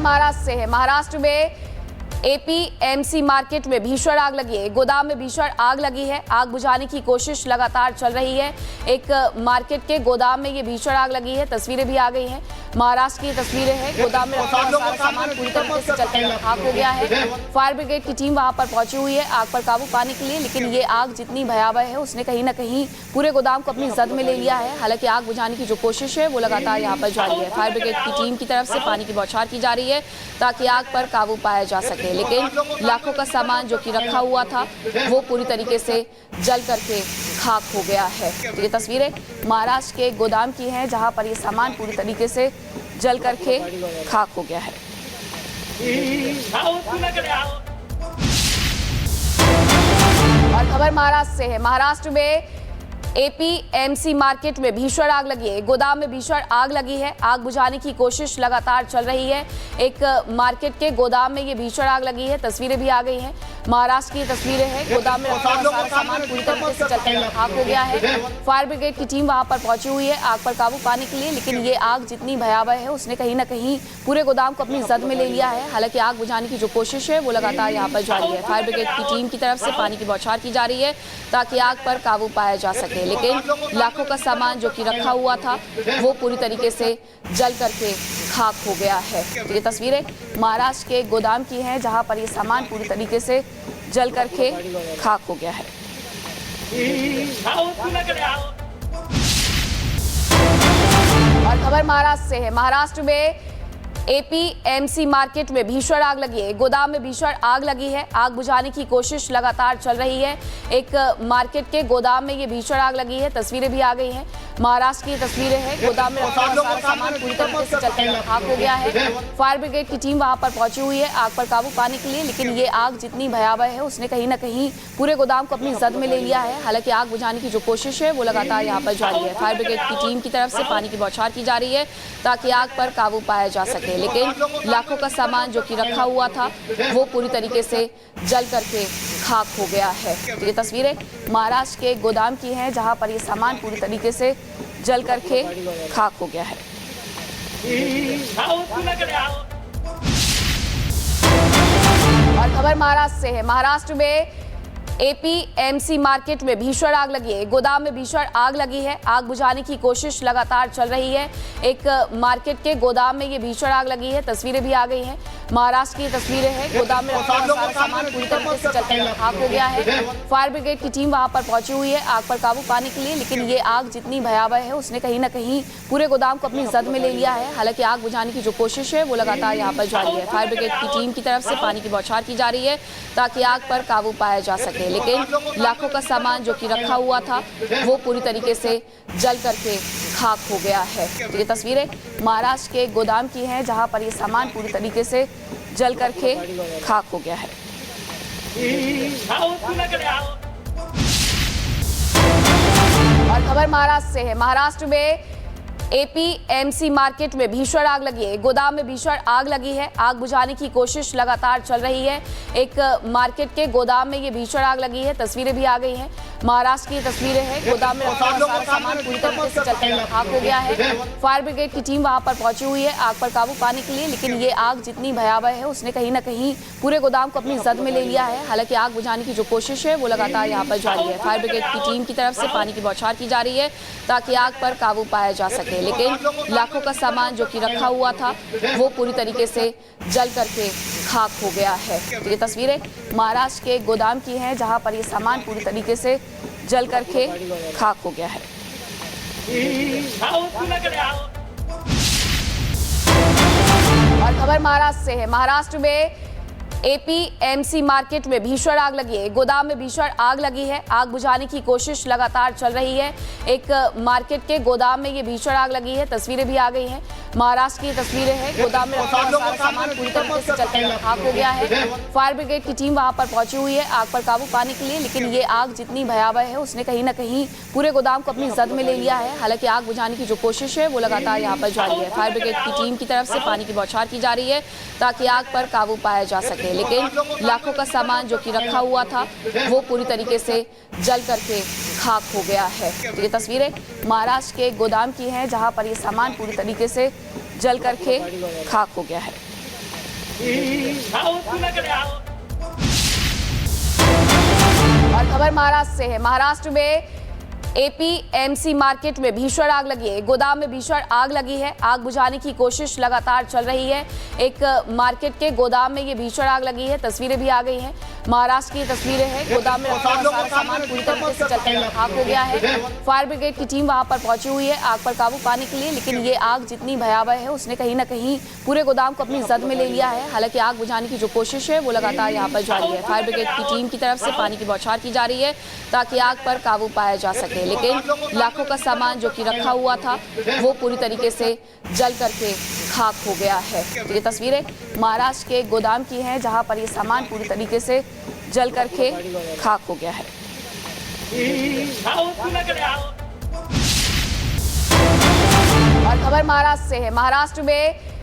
महाराष्ट्र से है। महाराष्ट्र में एपीएमसी मार्केट में भीषण आग लगी है। गोदाम में भीषण आग लगी है। आग बुझाने की कोशिश लगातार चल रही है। एक मार्केट के गोदाम में ये भीषण आग लगी है। तस्वीरें भी आ गई हैं। महाराष्ट्र की तस्वीरें हैं। गोदाम में रखा हुआ सारा सामान पूरी तरीके से जलकर खाक हो गया है। फायर ब्रिगेड की टीम वहां पर पहुंची हुई है आग पर काबू पाने के लिए, लेकिन ये आग जितनी भयावह है उसने कहीं ना कहीं पूरे गोदाम को अपनी जद में ले लिया है। हालांकि आग बुझाने की जो कोशिश है वो लगातार यहाँ पर जारी है। फायर ब्रिगेड की टीम की तरफ से पानी की बौछार की जा रही है ताकि आग पर काबू पाया जा सके, लेकिन लाखों का सामान जो कि रखा हुआ था वो पूरी तरीके से जल करके खाक हो गया है। तो ये तस्वीरें महाराष्ट्र के गोदाम की हैं जहां पर ये सामान पूरी तरीके से जल करके खाक हो गया है। और खबर महाराष्ट्र से है। महाराष्ट्र में एपीएमसी मार्केट में भीषण आग लगी है। गोदाम में भीषण आग लगी है। आग बुझाने की कोशिश लगातार चल रही है। एक मार्केट के गोदाम में ये भीषण आग लगी है। तस्वीरें भी आ गई हैं। महाराष्ट्र की तस्वीरें हैं। गोदाम में रखा हुआ सारा सामान पूरी तरीके से जलकर खाक हो गया है। फायर ब्रिगेड की टीम वहां पर पहुंची हुई है आग पर काबू पाने के लिए, लेकिन ये आग जितनी भयावह है उसने कहीं ना कहीं पूरे गोदाम को अपनी जद में ले लिया है। हालांकि आग बुझाने की जो कोशिश है वो लगातार यहाँ पर जारी है। फायर ब्रिगेड की टीम की तरफ से पानी की बौछार की जा रही है ताकि आग पर काबू पाया जा सके, लेकिन लाखों का सामान जो कि रखा हुआ था वो पूरी तरीके से जल करके खाक हो गया है। तो ये तस्वीरें महाराष्ट्र के गोदाम की हैं जहां पर ये सामान पूरी तरीके से जल करके खाक हो गया है। और खबर महाराष्ट्र से है। महाराष्ट्र में एपीएमसी मार्केट में भीषण आग लगी है। गोदाम में भीषण आग लगी है। आग बुझाने की कोशिश लगातार चल रही है। एक मार्केट के गोदाम में ये भीषण आग लगी है। तस्वीरें भी आ गई हैं। महाराष्ट्र की तस्वीरें हैं। गोदाम में रखा हुआ सारा सामान पूरी तरीके से जलकर खाक हो गया है। फायर ब्रिगेड की टीम वहां पर पहुंची हुई है आग पर काबू पाने के लिए, लेकिन ये आग जितनी भयावह है उसने कहीं ना कहीं पूरे गोदाम को अपनी जद में ले लिया है। हालांकि आग बुझाने की जो कोशिश है वो लगातार यहाँ पर जारी है। फायर ब्रिगेड की टीम की तरफ से पानी की बौछार की जा रही है ताकि आग पर काबू पाया जा सके, लेकिन लाखों का सामान जो कि रखा हुआ था वो पूरी तरीके से जल करके खाक हो गया है। तो ये तस्वीरें महाराष्ट्र के गोदाम की हैं जहां पर ये सामान पूरी तरीके से जल करके खाक हो गया है। और खबर महाराष्ट्र से है। महाराष्ट्र में एपीएमसी मार्केट में भीषण आग लगी है। गोदाम में भीषण आग लगी है। आग बुझाने की कोशिश लगातार चल रही है। एक मार्केट के गोदाम में ये भीषण आग लगी है। तस्वीरें भी आ गई हैं। महाराष्ट्र की तस्वीरें हैं। गोदाम में रखा हुआ सारा सामान पूरी तरीके से जलकर खाक हो गया है। फायर ब्रिगेड की टीम वहां पर पहुंची हुई है आग पर काबू पाने के लिए, लेकिन ये आग जितनी भयावह है उसने कहीं ना कहीं पूरे गोदाम को अपनी जद में ले लिया है। हालांकि आग बुझाने की जो कोशिश है वो लगातार यहाँ पर जारी है। फायर ब्रिगेड की टीम की तरफ से पानी की बौछार की जा रही है ताकि आग पर काबू पाया जा सके, लेकिन लाखों का सामान जो कि रखा हुआ था वो पूरी तरीके से जल करके खाक हो गया है। तो ये तस्वीरें महाराष्ट्र के गोदाम की हैं जहां पर ये सामान पूरी तरीके से जल करके खाक हो गया है। और खबर महाराष्ट्र से है। महाराष्ट्र में एपीएमसी मार्केट में भीषण आग लगी है। गोदाम में भीषण आग लगी है। आग बुझाने की कोशिश लगातार चल रही है। एक मार्केट के गोदाम में ये भीषण आग लगी है। तस्वीरें भी आ गई हैं। महाराष्ट्र की तस्वीरें हैं। गोदाम में रखा हुआ सारा सामान पूरी तरीके से जलकर खाक हो गया है। फायर ब्रिगेड की टीम वहां पर पहुंची हुई है आग पर काबू पाने के लिए, लेकिन ये आग जितनी भयावह है उसने कहीं ना कहीं पूरे गोदाम को अपनी जद में ले लिया है। हालांकि आग बुझाने की जो कोशिश है वो लगातार यहाँ पर जारी है। फायर ब्रिगेड की टीम की तरफ से पानी की बौछार की जा रही है ताकि आग पर काबू पाया जा सके, लेकिन लाखों का सामान जो कि रखा हुआ था वो पूरी तरीके से जल करके खाक हो गया है। तो ये तस्वीरें महाराष्ट्र के गोदाम की हैं जहां पर ये सामान पूरी तरीके से जल करके खाक हो गया है। और खबर महाराष्ट्र से है। महाराष्ट्र में एपीएमसी मार्केट में भीषण आग लगी है। गोदाम में भीषण आग लगी है। आग बुझाने की कोशिश लगातार चल रही है। एक मार्केट के गोदाम में ये भीषण आग लगी है। तस्वीरें भी आ गई हैं। महाराष्ट्र की तस्वीरें हैं। गोदाम में रखा हुआ सारा सामान पूरी तरीके से जलकर खाक हो गया है। फायर ब्रिगेड की टीम वहां पर पहुंची हुई है आग पर काबू पाने के लिए, लेकिन ये आग जितनी भयावह है उसने कहीं ना कहीं पूरे गोदाम को अपनी जद में ले लिया है। हालांकि आग बुझाने की जो कोशिश है वो लगातार यहाँ पर जारी है। फायर ब्रिगेड की टीम की तरफ से पानी की बौछार की जा रही है ताकि आग पर काबू पाया जा सके, लेकिन लाखों का सामान जो कि रखा हुआ था वो पूरी तरीके से जल करके खाक हो गया है। तो ये तस्वीरें महाराष्ट्र के गोदाम की हैं जहां पर ये सामान पूरी तरीके से जल करके खाक हो गया है। और खबर महाराष्ट्र से है। महाराष्ट्र में एपीएमसी मार्केट में भीषण आग लगी है। गोदाम में भीषण आग लगी है। आग बुझाने की कोशिश लगातार चल रही है। एक मार्केट के गोदाम में ये भीषण आग लगी है। तस्वीरें भी आ गई हैं। महाराष्ट्र की तस्वीरें हैं। गोदाम में रखा हुआ सारा सामान पूरी तरीके से जलकर खाक हो गया है। फायर ब्रिगेड की टीम वहां पर पहुंची हुई है आग पर काबू पाने के लिए, लेकिन ये आग जितनी भयावह है उसने कहीं ना कहीं पूरे गोदाम को अपनी जद में ले लिया है। हालांकि आग बुझाने की जो कोशिश है वो लगातार यहाँ पर जारी है। फायर ब्रिगेड की टीम की तरफ से पानी की बौछार की जा रही है ताकि आग पर काबू पाया जा सके, लेकिन लाखों का सामान जो कि रखा हुआ था वो पूरी तरीके से जल करके खाक हो गया है। तो ये तस्वीरें महाराष्ट्र के गोदाम की हैं जहां पर ये सामान पूरी तरीके से जल करके खाक हो गया है। और खबर महाराष्ट्र से है। महाराष्ट्र में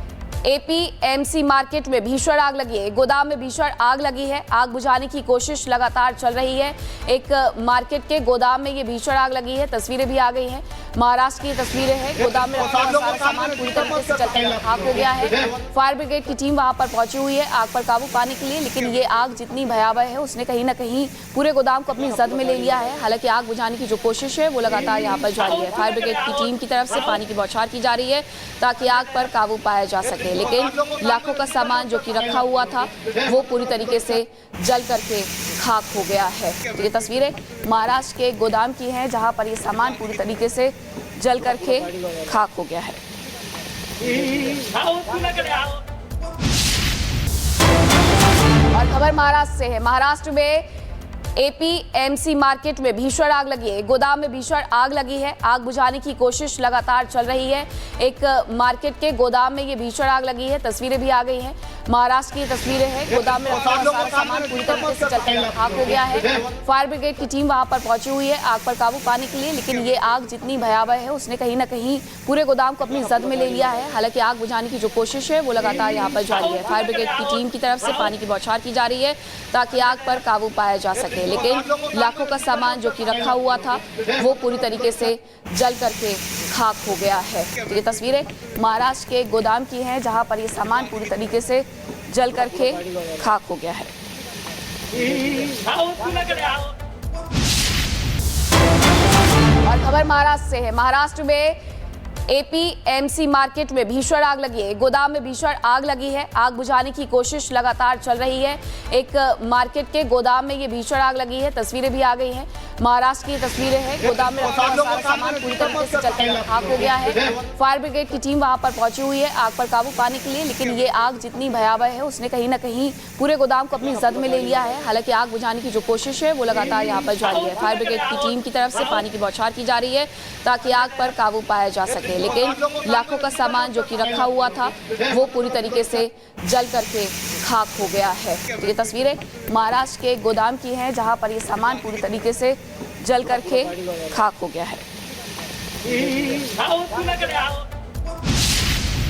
एपीएमसी मार्केट में भीषण आग लगी है। गोदाम में भीषण आग लगी है। आग बुझाने की कोशिश लगातार चल रही है। एक मार्केट के गोदाम में ये भीषण आग लगी है। तस्वीरें भी आ गई हैं। महाराष्ट्र की तस्वीरें हैं। गोदाम में रखा हुआ सारा सामान पूरी तरीके से जलकर खाक हो गया है। फायर ब्रिगेड की टीम वहां पर पहुंची हुई है आग पर काबू पाने के लिए, लेकिन ये आग जितनी भयावह है उसने कहीं ना कहीं पूरे गोदाम को अपनी जद में ले लिया है। हालांकि आग बुझाने की जो कोशिश है वो लगातार यहाँ पर जारी है। फायर ब्रिगेड की टीम की तरफ से पानी की बौछार की जा रही है ताकि आग पर काबू पाया जा सके, लेकिन लाखों का सामान जो कि रखा हुआ था वो पूरी तरीके से जल करके खाक हो गया है। तो ये तस्वीरें महाराष्ट्र के गोदाम की हैं जहां पर ये सामान पूरी तरीके से जल करके खाक हो गया है। और खबर महाराष्ट्र से है। महाराष्ट्र में एपीएमसी मार्केट में भीषण आग लगी है। गोदाम में भीषण आग लगी है। आग बुझाने की कोशिश लगातार चल रही है। एक मार्केट के गोदाम में ये भीषण आग लगी है। तस्वीरें भी आ गई हैं। महाराष्ट्र की तस्वीरें हैं। गोदाम में रखा हुआ सारा सामान पूरी तरीके से जलकर खाक हो गया है। फायर ब्रिगेड की टीम वहां पर पहुंची हुई है आग पर काबू पाने के लिए, लेकिन ये आग जितनी भयावह है उसने कहीं ना कहीं पूरे गोदाम को अपनी जद में ले लिया है। हालांकि आग बुझाने की जो कोशिश है वो लगातार यहाँ पर जारी है। फायर ब्रिगेड की टीम की तरफ से पानी की बौछार की जा रही है ताकि आग पर काबू पाया जा सके, लेकिन लाखों का सामान जो कि रखा हुआ था वो पूरी तरीके से जल करके खाक हो गया है। तो ये तस्वीरें महाराष्ट्र के गोदाम की हैं जहां पर ये सामान पूरी तरीके से जल करके खाक हो गया है। और खबर महाराष्ट्र से है। महाराष्ट्र में एपीएमसी मार्केट में भीषण आग लगी है। गोदाम में भीषण आग लगी है। आग बुझाने की कोशिश लगातार चल रही है। एक मार्केट के गोदाम में ये भीषण आग लगी है। तस्वीरें भी आ गई हैं। महाराष्ट्र की तस्वीरें हैं। गोदाम में रखा हुआ सारा सामान पूरी तरीके से जलकर खाक हो गया है। फायर ब्रिगेड की टीम वहां पर पहुंची हुई है आग पर काबू पाने के लिए, लेकिन ये आग जितनी भयावह है उसने कहीं ना कहीं पूरे गोदाम को अपनी जद में ले लिया है। हालांकि आग बुझाने की जो कोशिश है वो लगातार यहाँ पर जारी है। फायर ब्रिगेड की टीम की तरफ से पानी की बौछार की जा रही है ताकि आग पर काबू पाया जा सके, लेकिन लाखों का सामान जो कि रखा हुआ था वो पूरी तरीके से जल करके खाक हो गया है। तो ये तस्वीरें महाराष्ट्र के गोदाम की हैं जहां पर ये सामान पूरी तरीके से जल करके खाक हो गया है।